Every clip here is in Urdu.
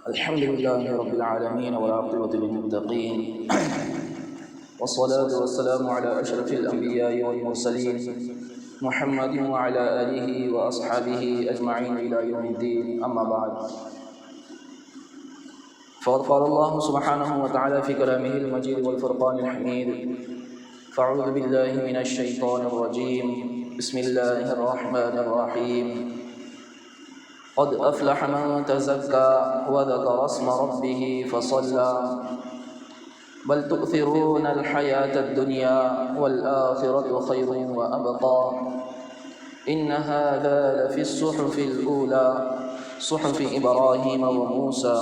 الحمد لله رب العالمين والعاقبة للمتقين والصلاة والسلام على أشرف الأنبياء والمرسلين محمد وعلى آله وأصحابه أجمعين إلى يوم الدين. أما بعد، فقد قال الله سبحانه وتعالى في كلامه المجيد والفرقان الحميد: فأعوذ بالله من الشيطان الرجيم، بسم الله الرحمن الرحيم. قد أفلح من تزكى وذكر اسم ربه فصلى بل تؤثرون الحياة الدنيا والآخرة خير وأبقى إن هذا لفي الصحف الأولى صحف إبراهيم وموسى.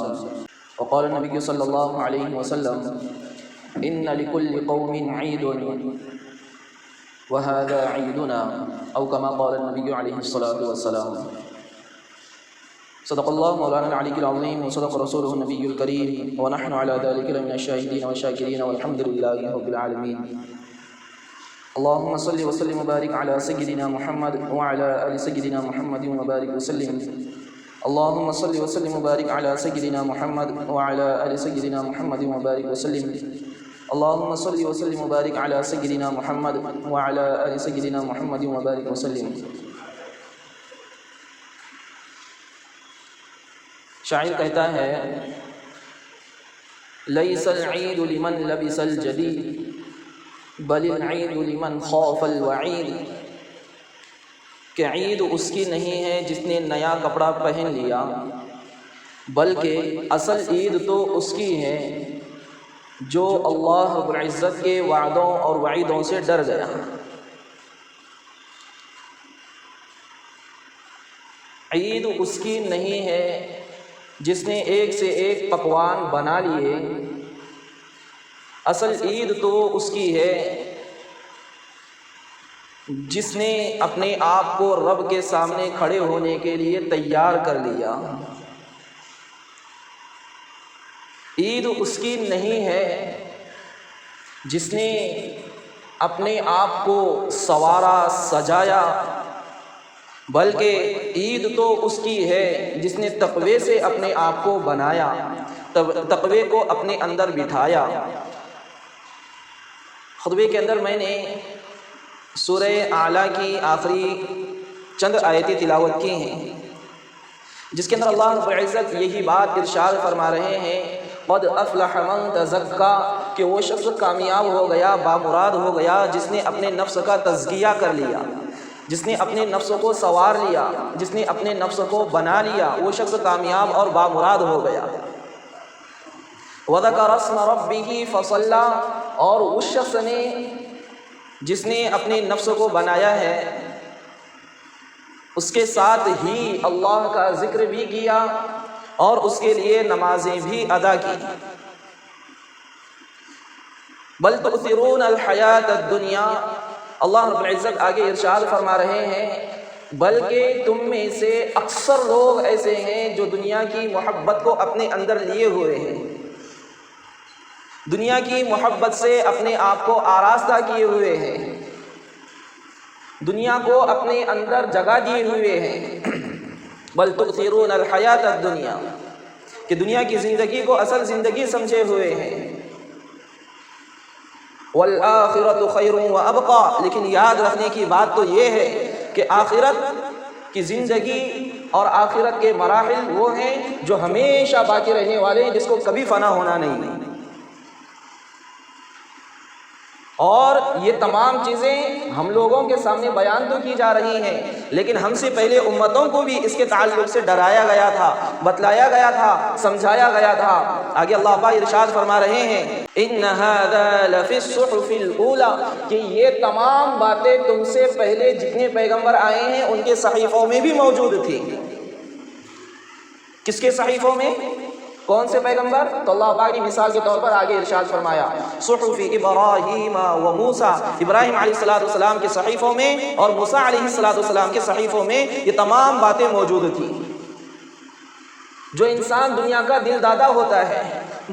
وقال النبي صلى الله عليه وسلم: إن لكل قوم عيد وهذا عيدنا، أو كما قال النبي عليه الصلاة والسلام. صدق الله مولانا العلي العظيم وصدق رسوله النبي الكريم ونحن على ذلك لمن الشاهدين والشاكرين والحمد لله رب العالمين. اللهم صل وسلم وبارك على سيدنا محمد وعلى آل سيدنا محمد وبارك وسلم. اللهم صل وسلم وبارك على سيدنا محمد وعلى آل سيدنا محمد وبارك وسلم. اللهم صل وسلم وبارك على سيدنا محمد وعلى آل سيدنا محمد وبارك وسلم. شاعر کہتا ہے: لیس العید لمن لبس الجدید بل العید لمن خاف الوعید. کہ عید اس کی نہیں ہے جس نے نیا کپڑا پہن لیا، بلکہ اصل عید تو اس کی ہے جو اللہ رب العزت کے وعدوں اور وعیدوں سے ڈر گیا. عید اس کی نہیں ہے جس نے ایک سے ایک پکوان بنا لیے، اصل عید تو اس کی ہے جس نے اپنے آپ کو رب کے سامنے کھڑے ہونے کے لیے تیار کر لیا. عید اس کی نہیں ہے جس نے اپنے آپ کو سنوارا سجایا، بلکہ عید تو اس کی ہے جس نے تقوی سے اپنے آپ کو بنایا، تقوی کو اپنے اندر بٹھایا. خطبے کے اندر میں نے سورہ اعلیٰ کی آخری چند آیتیں تلاوت کی ہیں، جس کے اندر اللہ رب العزت یہی بات ارشاد فرما رہے ہیں: قد افلح من تزکا، کہ وہ شخص کامیاب ہو گیا، بامراد ہو گیا جس نے اپنے نفس کا تزکیہ کر لیا، جس نے اپنے نفس کو سنوار لیا، جس نے اپنے نفس کو بنا لیا، وہ شخص کامیاب اور بامراد ہو گیا. وَذَكَرَ اسْمَ رَبِّهِ فَصَلَّى، اور اس شخص نے جس نے اپنے نفس کو بنایا ہے اس کے ساتھ ہی اللہ کا ذکر بھی کیا اور اس کے لیے نمازیں بھی ادا کی. بل تؤثرون الحیاۃ الدنیا، اللہ رب العزت آگے ارشاد فرما رہے ہیں بلکہ تم میں سے اکثر لوگ ایسے ہیں جو دنیا کی محبت کو اپنے اندر لیے ہوئے ہیں، دنیا کی محبت سے اپنے آپ کو آراستہ کیے ہوئے ہیں، دنیا کو اپنے اندر جگہ دیے ہوئے ہیں. بل تؤثرون الحیاۃ الدنیا، کہ دنیا کی زندگی کو اصل زندگی سمجھے ہوئے ہیں. والآخرۃ خیر وابقی، لیکن یاد رکھنے کی بات تو یہ ہے کہ آخرت کی زندگی اور آخرت کے مراحل وہ ہیں جو ہمیشہ باقی رہنے والے ہیں، جس کو کبھی فنا ہونا نہیں. اور یہ تمام چیزیں ہم لوگوں کے سامنے بیان تو کی جا رہی ہیں، لیکن ہم سے پہلے امتوں کو بھی اس کے تعلق سے ڈرایا گیا تھا، بتلایا گیا تھا، سمجھایا گیا تھا. آگے اللہ پاک ارشاد فرما رہے ہیں: ان ھذا لفی الصحف الاولى، کہ یہ تمام باتیں تم سے پہلے جتنے پیغمبر آئے ہیں ان کے صحیفوں میں بھی موجود تھی. کس کے صحیفوں میں؟ کون سے پیغمبر؟ تو اللہ پاک نے مثال کے طور پر آگے ارشاد فرمایا: صحف ابراہیم و موسیٰ، ابراہیم علیہ السلام کے صحیفوں میں اور موسیٰ علیہ السلام کے صحیفوں میں یہ تمام باتیں موجود تھیں. جو انسان دنیا کا دل دادا ہوتا ہے،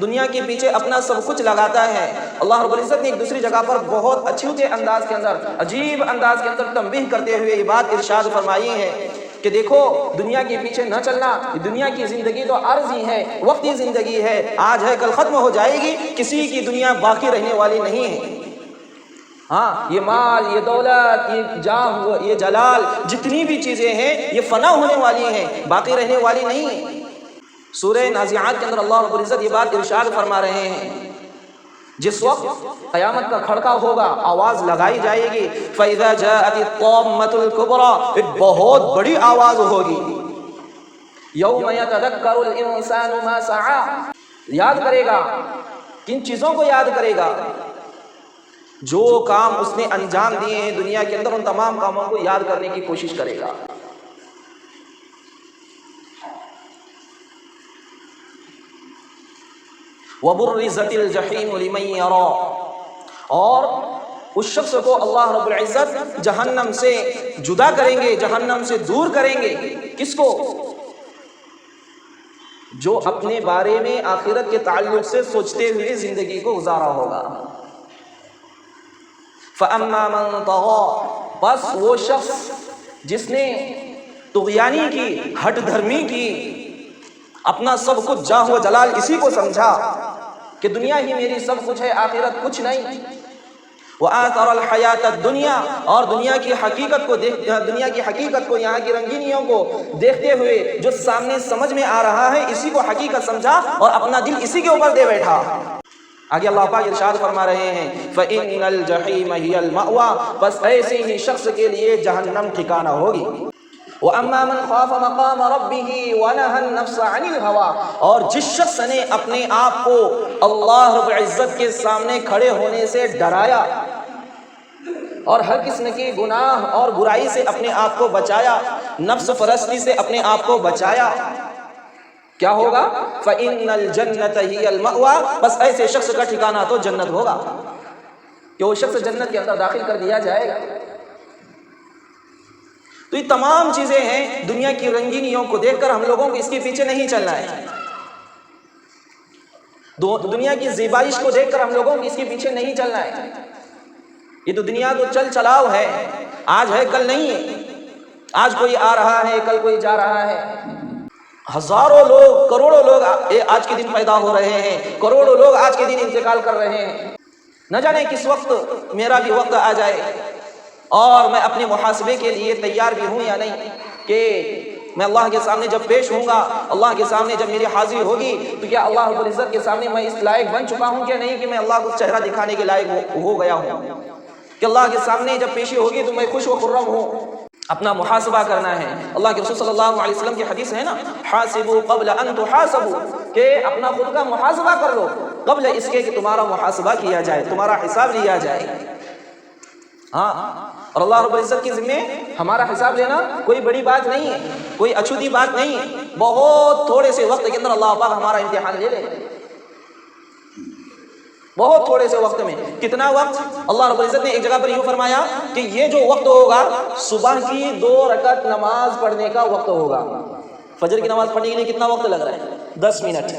دنیا کے پیچھے اپنا سب کچھ لگاتا ہے، اللہ رب العزت نے ایک دوسری جگہ پر بہت اچھے انداز کے اندر، عجیب انداز کے اندر تنبیہ کرتے ہوئے یہ بات ارشاد فرمائی ہے کہ دیکھو دنیا کے پیچھے نہ چلنا، دنیا کی زندگی تو عارضی ہے، وقتی زندگی ہے، آج ہے کل ختم ہو جائے گی، کسی کی دنیا باقی رہنے والی نہیں ہے۔ ہاں، یہ مال، یہ دولت، یہ جاہ، یہ جلال، جتنی بھی چیزیں ہیں یہ فنا ہونے والی ہیں، باقی رہنے والی نہیں ہیں۔ سورہ نازعات کے اندر اللہ رب العزت یہ بات ارشاد فرما رہے ہیں، جس وقت قیامت کا کھڑکا ہوگا، آواز لگائی جائے گی، فَإِذَا جَاءَتِ الطَّامَّةُ الْكُبْرَىٰ، ایک بہت بڑی آواز ہوگی، یوم یتذکر الانسان ما سعی، یاد کرے گا، کن چیزوں کو یاد کرے گا؟ جو کام اس نے انجام دیے ہیں دنیا کے اندر، ان تمام کاموں کو یاد کرنے کی کوشش کرے گا۔ وَبُرِّزَتِ الْجَحِيمُ لِمَن يَرَىٰ، اور اس شخص کو اللہ رب العزت جہنم سے جدا کریں گے، جہنم سے دور کریں گے۔ کس کو؟ جو اپنے بارے میں آخرت کے تعلق سے سوچتے ہوئے زندگی کو گزارا ہوگا۔ فَأَمَّا مَن طَغَىٰ، بس وہ شخص جس نے طغیانی کی، ہٹ دھرمی کی، اپنا سب کچھ جاہ و جلال اسی کو سمجھا کہ دنیا ہی میری سب کچھ ہے، آخرت کچھ نہیں، وَآثَرَ الْحَيَاةَ الدُّنْيَا، اور دنیا کی حقیقت کو، یہاں کی رنگینیوں کو دیکھتے ہوئے جو سامنے سمجھ میں آ رہا ہے اسی کو حقیقت سمجھا اور اپنا دل اسی کے اوپر دے بیٹھا۔ آگے اللہ پاک ارشاد فرما رہے ہیں، فَإِنَّ الْجَحِيمَ هِيَ الْمَأْوَىٰ، بس ایسے ہی شخص کے لیے جہنم ٹھکانہ ہوگی۔ وَأَمَّا مَنْ خَافَ مَقَامَ رَبِّهِ وَنَهَى النَّفْسَ عَنِ الْهَوَىٰ، اور جس شخص نے اپنے آپ کو اللہ رب العزت کے سامنے کھڑے ہونے سے ڈرایا اور ہر قسم کی گناہ اور برائی سے اپنے آپ کو بچایا، نفس پرستی سے اپنے آپ کو بچایا، کیا ہوگا؟ فَإِنَّ الْجَنَّةَ هِيَ الْمَأْوَىٰ، بس ایسے شخص کا ٹھکانہ تو جنت ہوگا، کہ وہ شخص جنت کے اندر داخل کر دیا جائے گا۔ تو یہ تمام چیزیں ہیں، دنیا کی رنگینیوں کو دیکھ کر ہم لوگوں کو اس کے پیچھے نہیں چلنا ہے، دنیا کی زیبائش کو دیکھ کر ہم لوگوں کو اس کے پیچھے نہیں چلنا ہے۔ یہ تو دنیا تو چل چلاؤ ہے، آج ہے کل نہیں ہے، آج کوئی آ رہا ہے کل کوئی جا رہا ہے، ہزاروں لوگ، کروڑوں لوگ آج کے دن پیدا ہو رہے ہیں، کروڑوں لوگ آج کے دن انتقال کر رہے ہیں، نہ جانے کس وقت میرا بھی وقت آ جائے اور میں اپنے محاسبے کے لیے تیار بھی ہوں یا نہیں، کہ میں اللہ کے سامنے جب پیش ہوں گا، اللہ کے سامنے جب میری حاضری ہوگی تو کیا اللہ رب العزت کے سامنے میں اس لائق بن چکا ہوں کہ نہیں، کہ میں اللہ کو چہرہ دکھانے کے لائق ہو گیا ہوں، کہ اللہ کے سامنے جب پیشی ہوگی تو میں خوش و خرم ہوں۔ اپنا محاسبہ کرنا ہے۔ اللہ کے رسول صلی اللہ علیہ وسلم کی حدیث ہے نا، حاسبوا قبل ان تحاسبوا، کہ اپنا خود کا محاسبہ کر لو قبل اس کے کہ تمہارا محاسبہ کیا جائے، تمہارا حساب لیا جائے۔ ہاں، اور اللہ رب العزت کے ذمے ہمارا حساب لینا کوئی بڑی بات نہیں ہے، کوئی اچھوتی بات نہیں ہے، بہت تھوڑے سے وقت کے اندر اللہ پاک ہمارا امتحان لے لے، بہت تھوڑے سے وقت میں۔ کتنا وقت؟ اللہ رب العزت نے ایک جگہ پر یوں فرمایا کہ یہ جو وقت ہوگا صبح کی 2 رکعت نماز پڑھنے کا وقت ہوگا۔ فجر کی نماز پڑھنے کے لیے کتنا وقت لگ رہا ہے؟ 10 منٹ،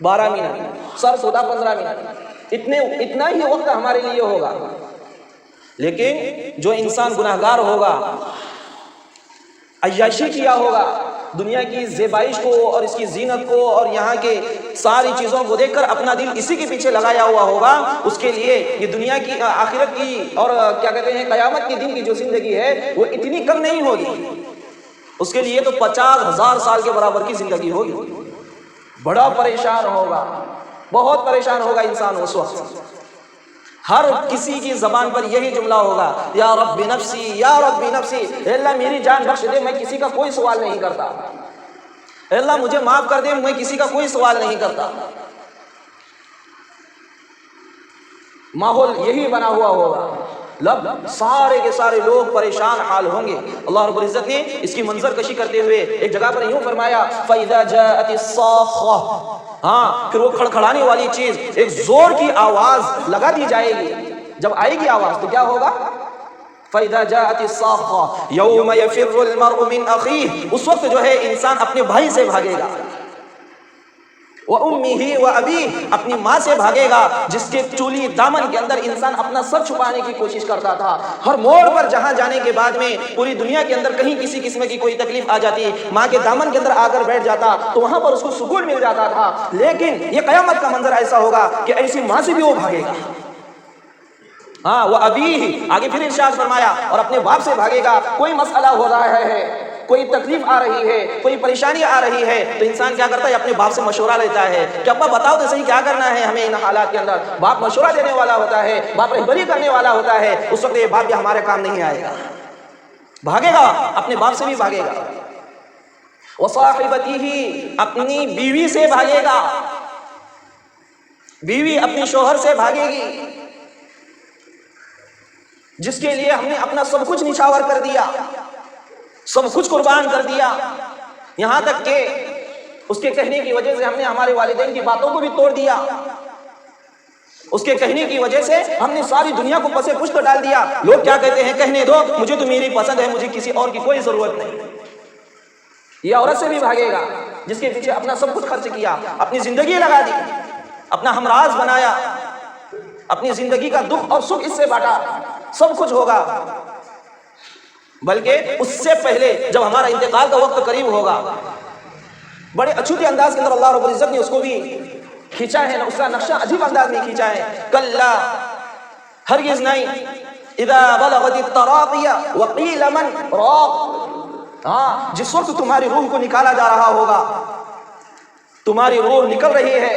12 منٹ، سر سودا 15 منٹ، اتنا ہی وقت ہمارے لیے ہوگا۔ لیکن جو انسان گناہگار ہوگا، عیاشی کیا ہوگا، دنیا کی زیبائش کو اور اس کی زینت کو اور یہاں کے ساری چیزوں کو دیکھ کر اپنا دل اسی کے پیچھے لگایا ہوا ہوگا، اس کے لیے یہ دنیا کی، آخرت کی اور کیا کہتے ہیں قیامت کے دن کی جو زندگی ہے وہ اتنی کم نہیں ہوگی، اس کے لیے تو 50,000 سال کے برابر کی زندگی ہوگی۔ بڑا پریشان ہوگا، بہت پریشان ہوگا انسان اس وقت۔ ہر کسی کی زبان پر یہی جملہ ہوگا، یا رب نفسی یا رب نفسی، اے اللہ میری جان بخش دے، میں کسی کا کوئی سوال نہیں کرتا، اے اللہ مجھے معاف کر دے، میں کسی کا کوئی سوال نہیں کرتا۔ ماحول یہی بنا ہوا ہوگا، سارے کے سارے لوگ پریشان حال ہوں گے۔ اللہ رب العزت نے اس کی منظر کشی کرتے ہوئے ایک جگہ پر یوں فرمایا، فَإِذَا جَاءَتِ الصَّاخَّةُ، ہاں پھر وہ کھڑکھڑانے والی چیز، ایک زور کی آواز لگا دی جائے گی، جب آئے گی آواز تو کیا ہوگا؟ فَإِذَا جَاءَتِ الصَّاخَّةُ يَوْمَ يَفِرُّ الْمَرْءُ مِنْ أَخِيهِ، اس وقت جو ہے انسان اپنے بھائی سے بھاگے گا، وَأُمِّهِ وَأَبِيهِ، اپنی ماں سے بھاگے گا جس کے چولی دامن کے اندر انسان اپنا سر چھپانے کی کوشش کرتا تھا. ہر موڑ پر جہاں جانے کے بعد میں پوری دنیا کے اندر کہیں کسی قسم کی کوئی تکلیف آ جاتی، ماں کے دامن کے اندر آ کر بیٹھ جاتا تو وہاں پر اس کو سکون مل جاتا تھا. لیکن یہ قیامت کا منظر ایسا ہوگا کہ ایسی ماں سے بھی وہ بھاگے گا. ہاں وہ ابھی آگے پھر ارشاد فرمایا اور اپنے باپ سے بھاگے گا. کوئی مسئلہ ہو رہا ہے، کوئی تکلیف آ رہی ہے، کوئی پریشانی آ رہی ہے تو انسان کیا کرتا ہے؟ اپنے باپ سے مشورہ لیتا ہے کہ ابا بتاؤ تو صحیح کیا کرنا ہے ہمیں ان حالات کے اندر. باپ مشورہ دینے والا ہوتا ہے، باپ رہبری کرنے والا ہوتا ہے. اس وقت یہ باپ بھی ہمارے کام نہیں آئے گا. بھاگے گا، اپنے باپ سے بھی بھاگے گا. وصاحبتہ، اپنی بیوی سے بھاگے گا. بیوی اپنے شوہر سے بھاگے گی جس کے لیے ہم نے اپنا سب کچھ نچھاور کر دیا، سب کچھ قربان کر دیا، یہاں تک کہ اس کے کہنے کی وجہ سے ہم نے ہمارے والدین کی باتوں کو بھی توڑ دیا. اس کے کہنے کی وجہ سے ہم نے ساری دنیا کو پسے پشت ڈال دیا. لوگ کیا کہتے ہیں؟ کہنے دو، مجھے تو میری پسند ہے، مجھے کسی اور کی کوئی ضرورت نہیں. یہ عورت سے بھی بھاگے گا جس کے پیچھے اپنا سب کچھ خرچ کیا، اپنی زندگی لگا دی، اپنا ہمراز بنایا، اپنی زندگی کا دکھ اور سکھ اس سے بانٹا. سب کچھ ہوگا، بلکہ اس سے پہلے جب ہمارا انتقال کا وقت قریب ہوگا، بڑے اچھوتے انداز کے اندر اللہ رب العزت نے اس کو بھی کھینچا ہے، اس کا نقشہ عجیب انداز میں کھینچا ہے. کلا، ہرگز نہیں، اذا بلغت التراقی وقیل من راق، ہاں جس وقت تمہاری روح کو نکالا جا رہا ہوگا، تمہاری روح نکل رہی ہے،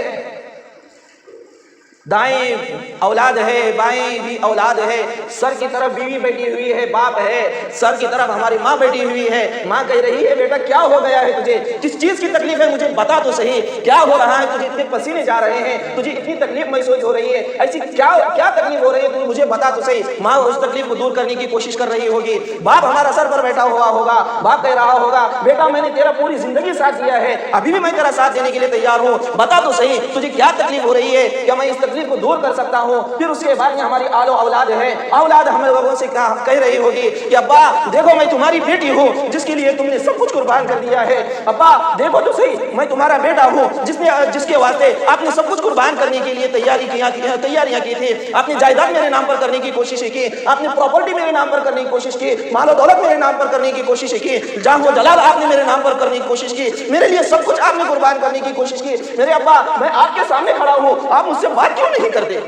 دائیں اولاد ہے، بائیں بھی اولاد ہے، سر کی طرف بیوی بیٹھی ہوئی ہے، باپ ہے، سر کی طرف ہماری ماں بیٹھی ہوئی ہے. ماں کہہ رہی ہے بیٹا کیا ہو گیا ہے تجھے؟ کس چیز کی تکلیف ہے؟ مجھے بتا تو صحیح، کیا ہو رہا ہے؟ تجھے اتنے پسینے جا رہے ہیں، تجھے اتنی تکلیف محسوس ہو رہی ہے، ایسی کیا تکلیف ہو رہی ہے تجھے؟ مجھے بتا تو صحیح. ماں اس تکلیف کو دور کرنے کی کوشش کر رہی ہوگی. باپ ہمارا سر پر بیٹھا ہوا ہوگا، باپ کہہ رہا ہوگا بیٹا میں نے تیرا پوری زندگی ساتھ دیا ہے، ابھی بھی میں تیرا ساتھ دینے کے لیے تیار ہوں، بتا تو صحیح تجھے کیا تکلیف ہو رہی ہے، کیا میں اس تکلیف کو دور کر سکتا ہوں. پھر اس کے بعد میں ہماری آل و اولاد ہے، اولاد ہمیں لوگوں سے کہہ رہی ہوگی کہ ابا دیکھو میں تمہاری بیٹی ہوں جس کے لیے تم نے سب کچھ قربان کر دیا ہے. ابا دیکھو تو صحیح میں تمہارا بیٹا ہوں جس کے واسطے آپ نے سب کچھ قربان کرنے کے لیے تیاریاں کی تھی. آپ نے جائیداد میرے نام پر کرنے کی کوشش کی، آپ نے پراپرٹی میرے نام پر کرنے کی کوشش کی، مال و دولت میرے نام پر کرنے کی کوشش کی، جاہ و جلال آپ نے میرے نام پر کرنے کی کوشش کی، میرے لیے سب کچھ آپ نے قربان کرنے کی کوشش کی. میرے ابا میں آپ کے سامنے کھڑا ہوں، آپ مجھ سے بات کیوں نہیں کرتے؟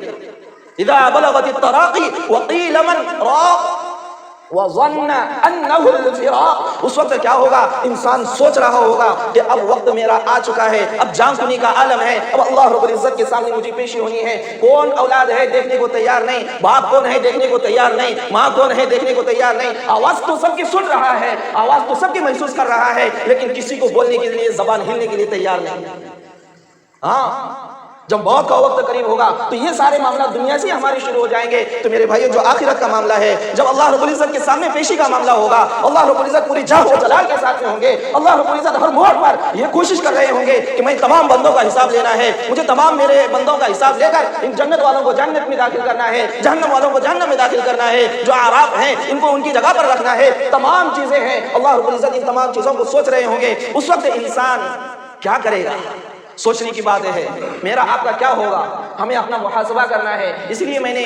اذا بلغت التراقی وقیل من راق وظن انہ الفراق، اس وقت کیا ہوگا؟ انسان سوچ رہا ہوگا کہ اب وقت میرا آ چکا ہے، اب جان کنی کا عالم ہے، اب اللہ رب العزت کے سامنے مجھے پیشی ہونی ہے. کون اولاد ہے دیکھنے کو تیار نہیں، باپ کون ہے دیکھنے کو تیار نہیں، ماں کون ہے دیکھنے کو تیار نہیں. آواز تو سب کی سن رہا ہے، آواز تو سب کی محسوس کر رہا ہے، لیکن کسی کو بولنے کے لیے زبان ہلنے کے لیے تیار نہیں. ہاں جب موت کا وقت قریب ہوگا تو یہ سارے معاملات دنیا سے ہمارے شروع ہو جائیں گے. تو میرے بھائیو جو آخرت کا معاملہ ہے، جب اللہ رب العزت کے سامنے پیشی کا معاملہ ہوگا، اللہ رب العزت پوری جاہ و جلال کے ساتھ میں ہوں گے. اللہ رب العزت ہر موڑ پر یہ کوشش کر رہے ہوں گے کہ میں تمام بندوں کا حساب لینا ہے، مجھے تمام میرے بندوں کا حساب لے کر ان جنت والوں کو جنت میں داخل کرنا ہے، جہنم والوں کو جہنم میں داخل کرنا ہے، جو اعراف ہیں ان کو ان کی جگہ پر رکھنا ہے. تمام چیزیں ہیں، اللہ رب العزت ان تمام چیزوں کو سوچ رہے ہوں گے. اس وقت انسان کیا کرے گا؟ سوچنے کی بات ہے. میرا آپ کا کیا ہوگا؟ ہمیں اپنا محاسبہ کرنا ہے. اس لیے میں نے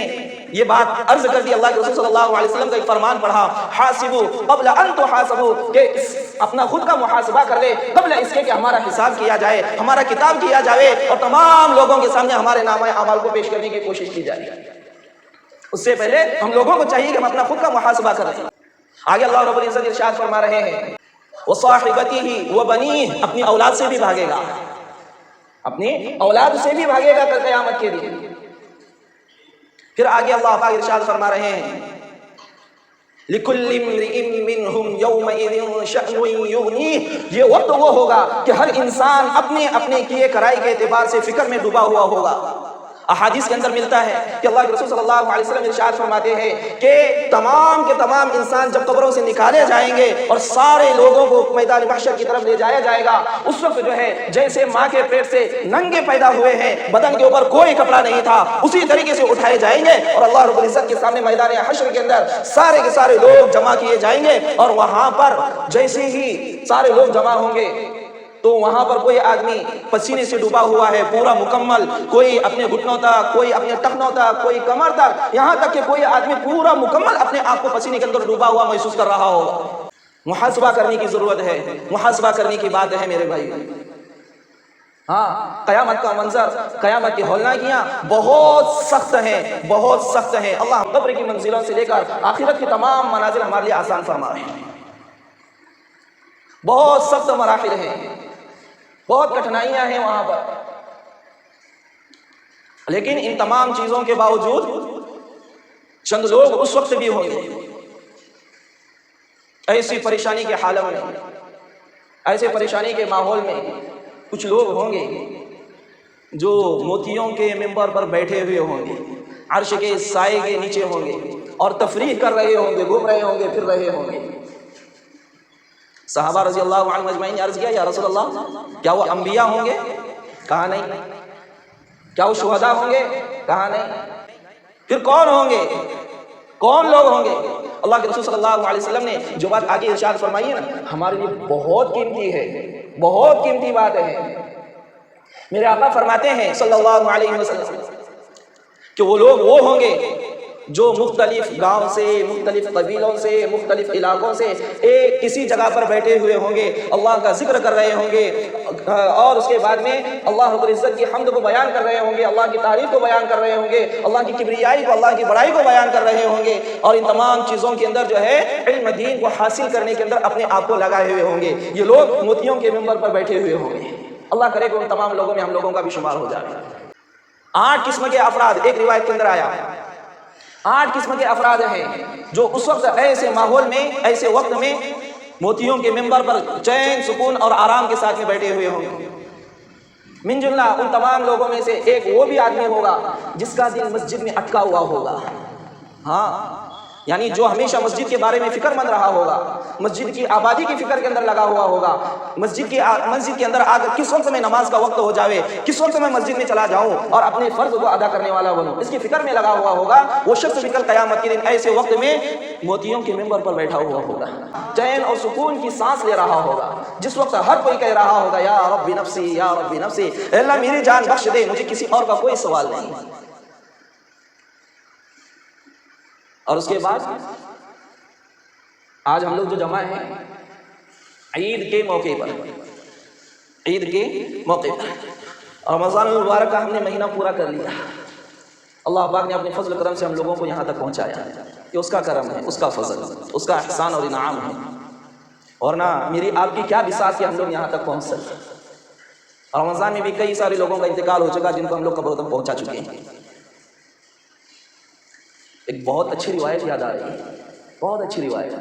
یہ بات عرض کر دی. اللہ کے رسول صلی اللہ علیہ وسلم کا ایک فرمان پڑھا، حاسبوا قبل ان تحاسبوا، کہ اپنا خود کا محاسبہ کر لے قبل اس کے کہ ہمارا حساب کیا جائے، ہمارا کتاب کیا جائے اور تمام لوگوں کے سامنے ہمارے نامہ اعمال کو پیش کرنے کی کوشش کی جائے. اس سے پہلے ہم لوگوں کو چاہیے کہ ہم اپنا خود کا محاسبہ کریں. آگے اللہ رب العزت ارشاد فرما رہے ہیں وصاحبتہ وبنیہ، اپنی اولاد سے بھی بھاگے گا، اپنی اولاد سے بھی بھاگے گا کل قیامت کے دن. پھر آگے اللہ پاک ارشاد فرما رہے ہیں لِكُلِّ امْرِئٍ مِّنْهُمْ يَوْمَئِذٍ شَأْنٌ يُغْنِيهِ، یہ وقت وہ ہوگا کہ ہر انسان اپنے اپنے کیے کرائی کے اعتبار سے فکر میں ڈوبا ہوا ہوگا. احادیث کے اندر ملتا ہے کہ اللہ کے رسول صلی اللہ علیہ وسلم ارشاد فرماتے ہیں کہ تمام کے تمام انسان جب قبروں سے نکالے جائیں گے اور سارے لوگوں کو میدان محشر کی طرف لے جایا جائے گا، اس وقت جو ہے جیسے ماں کے پیٹ سے ننگے پیدا ہوئے ہیں، بدن کے اوپر کوئی کپڑا نہیں تھا، اسی طریقے سے اٹھائے جائیں گے اور اللہ رب العزت کے سامنے میدان حشر کے اندر سارے کے سارے لوگ جمع کیے جائیں گے. اور وہاں پر جیسے ہی سارے لوگ جمع ہوں گے تو وہاں پر کوئی آدمی پسینے سے ڈوبا ہوا ہے پورا مکمل، کوئی اپنے گھٹنوں تک، کوئی اپنے ٹخنوں تک، کوئی کمر تک، یہاں تک کہ کوئی آدمی پورا مکمل اپنے آپ کو پسینے کے اندر ڈوبا ہوا محسوس کر رہا ہوگا۔ محاسبہ کرنے کی ضرورت ہے، محاسبہ کرنے کی بات ہے میرے بھائی۔ ہاں، قیامت کا منظر، قیامت کی ہولناکیاں بہت سخت ہیں، بہت سخت ہیں۔ اللہ قبر کی منزلوں سے لے کر آخرت کی تمام منازل ہمارے لیے آسان فرما رہے ہیں۔ بہت سخت مراحل ہیں، بہت کٹھنائیاں ہیں وہاں پر، لیکن ان تمام چیزوں کے باوجود چند لوگ اس وقت بھی ہوں گے ایسی پریشانی کے حالت میں، ایسے پریشانی کے ماحول میں کچھ لوگ ہوں گے جو موتیوں کے منبر پر بیٹھے ہوئے ہوں گے، عرش کے سائے کے نیچے ہوں گے اور تفریح کر رہے ہوں گے، گھوم رہے ہوں گے، پھر رہے ہوں گے۔ صحابہ رضی اللہ عنہم اجمعین نے عرض کیا، یا رسول اللہ کیا وہ انبیاء ہوں گے؟ کہا نہیں۔ کیا وہ شہداء ہوں گے؟ کہا نہیں۔ پھر کون ہوں گے؟ کون لوگ ہوں گے؟ اللہ کے رسول صلی اللہ علیہ وسلم نے جو بات آگے ارشاد فرمائی ہے نا، ہمارے لیے بہت قیمتی ہے، بہت قیمتی بات ہے۔ میرے آقا فرماتے ہیں صلی اللہ علیہ وسلم کہ وہ لوگ وہ ہوں گے جو مختلف گاؤں سے، مختلف قبیلوں سے، مختلف علاقوں سے ایک کسی جگہ پر بیٹھے ہوئے ہوں گے، اللہ کا ذکر کر رہے ہوں گے، اور اس کے بعد میں اللہ رب العزت کی حمد کو بیان کر رہے ہوں گے، اللہ کی تعریف کو بیان کر رہے ہوں گے، اللہ کی کبریائی کو، اللہ کی بڑائی کو بیان کر رہے ہوں گے، اور ان تمام چیزوں کے اندر جو ہے علم دین کو حاصل کرنے کے اندر اپنے آپ کو لگائے ہوئے ہوں گے۔ یہ لوگ موتیوں کے منبر پر بیٹھے ہوئے ہوں گے۔ اللہ کرے کہ ان تمام لوگوں میں ہم لوگوں کا بھی شمار ہو جائے۔ 8 قسم کے افراد ایک روایت کے اندر آیا، 8 قسم کے افراد ہیں جو اس وقت ایسے ماحول میں، ایسے وقت میں موتیوں کے منبر پر چین، سکون اور آرام کے ساتھ میں بیٹھے ہوئے ہوں گے۔ من جملہ ان تمام لوگوں میں سے ایک وہ بھی آدمی ہوگا جس کا دل مسجد میں اٹکا ہوا ہوگا۔ ہاں، یعنی جو ہمیشہ مسجد کے بارے میں فکر مند رہا ہوگا، مسجد کی آبادی کی فکر کے اندر لگا ہوا ہوگا، مسجد کے اندر آ کر کس وقت میں نماز کا وقت ہو جاوے، کس وقت میں مسجد میں چلا جاؤں اور اپنے فرض کو ادا کرنے والا بنوں، اس کی فکر میں لگا ہوا ہوگا۔ وہ شخص بھی کل قیامت کے دن ایسے وقت میں موتیوں کے منبر پر بیٹھا ہوا ہوگا، چین اور سکون کی سانس لے رہا ہوگا، جس وقت ہر کوئی کہہ رہا ہوگا یا رب نفسی، یا رب نفسی، اے اللہ میری جان بخش دے، مجھے کسی اور کا کوئی سوال نہیں۔ اور اس کے بعد آج ہم لوگ جو جمع ہیں عید کے موقع پر، عید کے موقع پر رمضان المبارک کا ہم نے مہینہ پورا کر لیا۔ اللہ پاک نے اپنے فضل و کرم سے ہم لوگوں کو یہاں تک پہنچایا، یہ اس کا کرم ہے، اس کا فضل، اس کا احسان اور انعام ہے، اور نہ میری آپ کی کیا بساط کہ ہم لوگ یہاں تک پہنچ سکتے۔ رمضان میں بھی کئی سارے لوگوں کا انتقال ہو چکا جن کو ہم لوگ قبر تک پہنچا چکے ہیں۔ ایک بہت اچھی روایت یاد آ رہی ہے، بہت اچھی روایت۔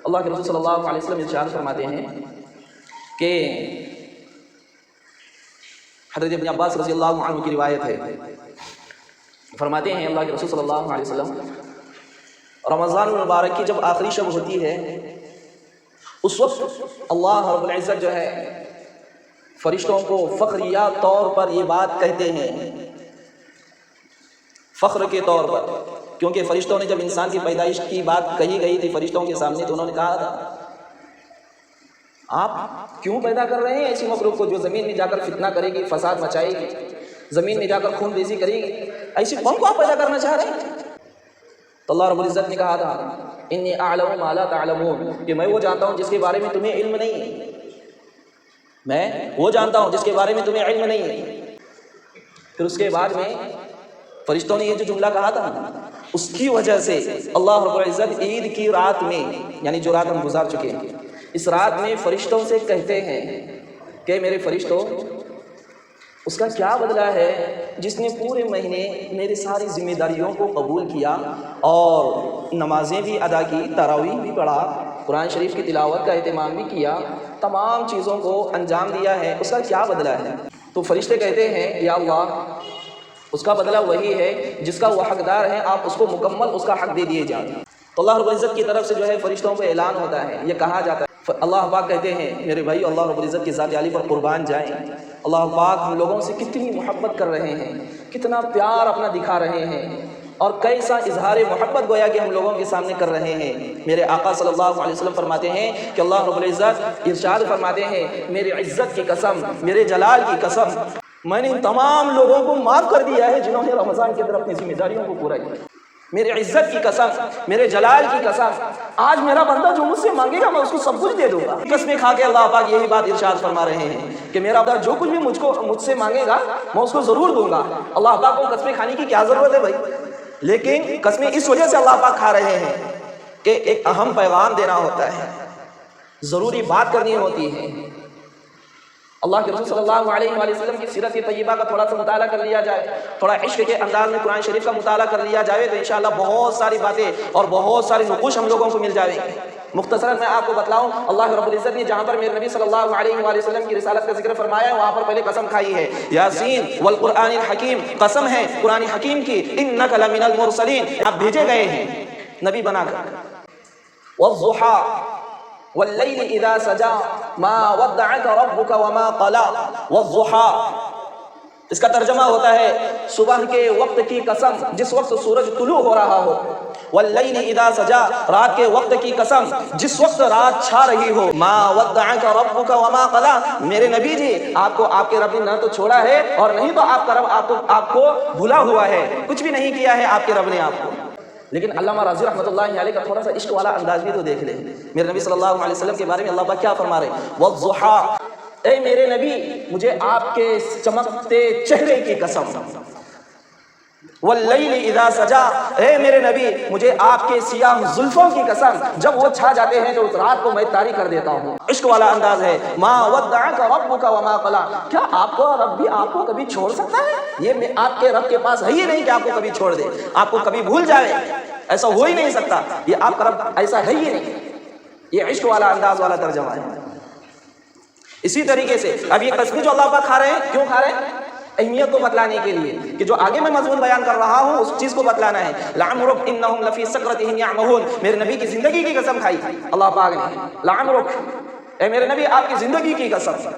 اللہ کے رسول صلی اللہ علیہ وسلم ارشاد فرماتے ہیں کہ حضرت ابن عباس رضی اللہ عنہ کی روایت ہے، فرماتے ہیں اللہ کے رسول صلی اللہ علیہ وسلم رمضان المبارک کی جب آخری شب ہوتی ہے اس وقت اللہ رب العزت جو ہے فرشتوں کو فخریہ طور پر یہ بات کہتے ہیں، فخر کے طور پر، کیونکہ فرشتوں نے جب انسان کی پیدائش کی بات کہی گئی تھی فرشتوں کے سامنے تو انہوں نے کہا تھا آپ کیوں پیدا کر رہے ہیں ایسی مخلوق کو جو زمین میں جا کر فتنہ کرے گی، فساد مچائے گی، زمین میں جا کر خون ریزی کرے گی، ایسی قوم کو آپ پیدا کرنا چاہ رہے ہیں؟ تو اللہ رب العزت نے کہا تھا انی اعلم ما لا تعلمون، کہ میں وہ جانتا ہوں جس کے بارے میں تمہیں علم نہیں ہے، میں وہ جانتا ہوں جس کے بارے میں تمہیں علم نہیں ہے۔ پھر اس کے بعد میں فرشتوں نے یہ جو جملہ کہا تھا اس کی وجہ سے اللہ رب العزت عید کی رات میں، یعنی جو رات ہم گزار چکے ہیں، اس رات میں فرشتوں سے کہتے ہیں کہ میرے فرشتوں اس کا کیا بدلہ ہے جس نے پورے مہینے میری ساری ذمہ داریوں کو قبول کیا اور نمازیں بھی ادا کی، تراویح بھی پڑھا، قرآن شریف کی تلاوت کا اہتمام بھی کیا، تمام چیزوں کو انجام دیا ہے، اس کا کیا بدلہ ہے؟ تو فرشتے کہتے ہیں یا اللہ اس کا بدلہ وہی ہے جس کا وہ حقدار ہے، آپ اس کو مکمل اس کا حق دے دیے جائیں۔ تو اللہ رب العزت کی طرف سے جو ہے فرشتوں کو اعلان ہوتا ہے، یہ کہا جاتا ہے، اللہ پاک کہتے ہیں میرے بھائی اللہ رب العزت کی ذات عالی پر قربان جائیں، اللہ پاک ہم لوگوں سے کتنی محبت کر رہے ہیں، کتنا پیار اپنا دکھا رہے ہیں، اور کیسا اظہار محبت گویا کہ ہم لوگوں کے سامنے کر رہے ہیں۔ میرے آقا صلی اللہ علیہ وسلم فرماتے ہیں کہ اللہ رب العزت ارشاد فرماتے ہیں، میری عزت کی قسم، میرے جلال کی قسم، میں نے ان تمام لوگوں کو معاف کر دیا ہے جنہوں نے رمضان کے اندر اپنی ذمہ داریوں کو پورا کیا۔ میرے عزت کی قسم، میرے جلال کی قسم، آج میرا بندہ جو مجھ سے مانگے گا میں اس کو سب کچھ دے دوں گا۔ قسمیں کھا کے اللہ پاک یہی بات ارشاد فرما رہے ہیں کہ میرا بندہ جو کچھ بھی مجھ سے مانگے گا میں اس کو ضرور دوں گا۔ اللہ پاک کو قسمیں کھانے کی کیا ضرورت ہے بھائی؟ لیکن قسمیں اس وجہ سے اللہ پاک کھا رہے ہیں کہ ایک اہم پیغام دینا ہوتا ہے، ضروری بات کرنی ہوتی ہے۔ اللہ کے رسول صلی اللہ علیہ وآلہ وسلم کی سیرت طیبہ کا تھوڑا سا مطالعہ کر لیا جائے، تھوڑا عشق کے انداز میں قرآن شریف کا مطالعہ کر لیا جائے تو انشاءاللہ بہت ساری باتیں اور بہت ساری نقوش ہم لوگوں کو مل جائیں گی۔ مختصراً میں آپ کو بتلاؤں، اللہ رب العزت نے جہاں پر میرے نبی صلی اللہ علیہ وآلہ وسلم کی رسالت کا ذکر فرمایا ہے وہاں پر پہلے قسم کھائی ہے، یاسین والقرآن الحکیم، قسم ہے قرآن حکیم کی، انک لمن المرسلین، آپ بھیجے گئے ہیں نبی بنا کر، والضحیٰ واللیل اذا سجا ما ودعک ربک وما قلا، والضحیٰ اس کا ترجمہ ہوتا ہے صبح کے وقت کی قسم جس وقت سورج طلوع ہو رہا ہو، واللیل اذا سجا رات کے وقت کی قسم جس وقت رات چھا رہی ہو، ما ودعک ربک وما قلا، میرے نبی جی آپ کو آپ کے رب نے نہ تو چھوڑا ہے اور نہیں تو آپ کا رب آپ کو بھولا ہوا ہے، کچھ بھی نہیں کیا ہے آپ کے رب نے آپ کو۔ لیکن علامہ راضی رحمۃ اللہ علیہ کا تھوڑا سا عشق والا انداز بھی تو دیکھ لیں، میرے نبی صلی اللہ علیہ وسلم کے بارے میں اللہ پاک کیا فرما رہے ہیں، والضحیٰ، اے میرے نبی مجھے آپ کے چمکتے چہرے کی قسم، واللیل اذا سجا، اے میرے نبی مجھے آپ کے سیاہ زلفوں کی قسم، جب وہ چھا جاتے ہیں تو اس رات کو میں طاری کر دیتا ہوں۔ عشق والا انداز ہے، ما ودعک ربک وما قلا، کیا آپ کو رب بھی آپ کو کبھی چھوڑ سکتا ہے؟ یہ آپ کے رب کے پاس ہے ہی نہیں کہ آپ کو کبھی چھوڑ دے، آپ کو کبھی بھول جائے، ایسا ہو ہی نہیں سکتا، یہ آپ کا رب ایسا ہے ہی نہیں۔ یہ عشق والا انداز والا ترجمہ ہے۔ اسی طریقے سے اب یہ قسمیں جو اللہ پاک کھا رہے ہیں، کیوں کھا رہے ہیں؟ اہمیت کو بتلانے کے لیے کہ جو آگے میں مضمون بیان کر رہا ہوں اس چیز کو بتلانا ہے۔ لعمرک انہم لفی سکرتہم یعمہون، میرے نبی کی زندگی کی قسم کھائی اللہ پاک نے، لعمرک، اے میرے نبی آپ کی زندگی کی قسم،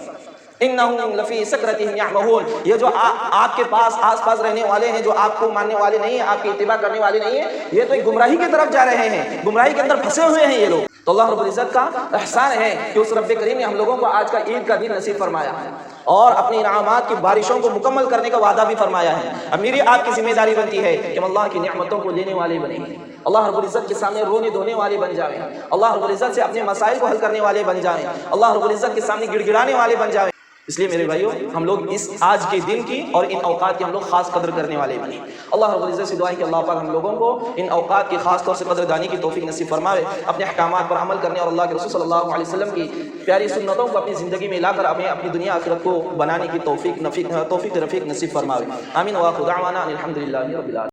انہم لفی سکرتہم یعمہون، یہ جو آپ کے پاس آس پاس رہنے والے ہیں، جو آپ کو ماننے والے نہیں ہیں، آپ کی اتباع کرنے والے نہیں ہیں، یہ تو ایک گمراہی کی طرف جا رہے ہیں، گمراہی کے اندر پھنسے ہوئے ہیں یہ لوگ۔ تو اللہ رب العزت کا احسان ہے کہ اس رب کریم نے ہم لوگوں کو آج کا عید کا دن نصیب فرمایا ہے اور اپنی انعامات کی بارشوں کو مکمل کرنے کا وعدہ بھی فرمایا ہے۔ اب میری آپ کی ذمہ داری بنتی ہے کہ ہم اللہ کی نعمتوں کو لینے والے بنیں، اللہ رب العزت کے سامنے رونے دھونے والے بن جائیں، اللہ رب العزت سے اپنے مسائل کو حل کرنے والے بن جائیں، اللہ رب العزت کے سامنے گڑ گڑانے والے بن جائیں۔ اس لیے میرے بھائیوں ہم لوگ اس آج کے دن کی اور ان اوقات کی ہم لوگ خاص قدر کرنے والے بنیں۔ اللہ رب العزت سے دعا ہے کہ اللہ پاک ہم لوگوں کو ان اوقات کی خاص طور سے قدر دانی کی توفیق نصیب فرمائے، اپنے احکامات پر عمل کرنے اور اللہ کے رسول صلی اللہ علیہ وسلم کی پیاری سنتوں کو اپنی زندگی میں لا کر ہمیں اپنی دنیا آخرت کو بنانے کی توفیق رفیق نصیب فرمائے۔ آمین وآخر دعوانا الحمدللہ رب العالمین۔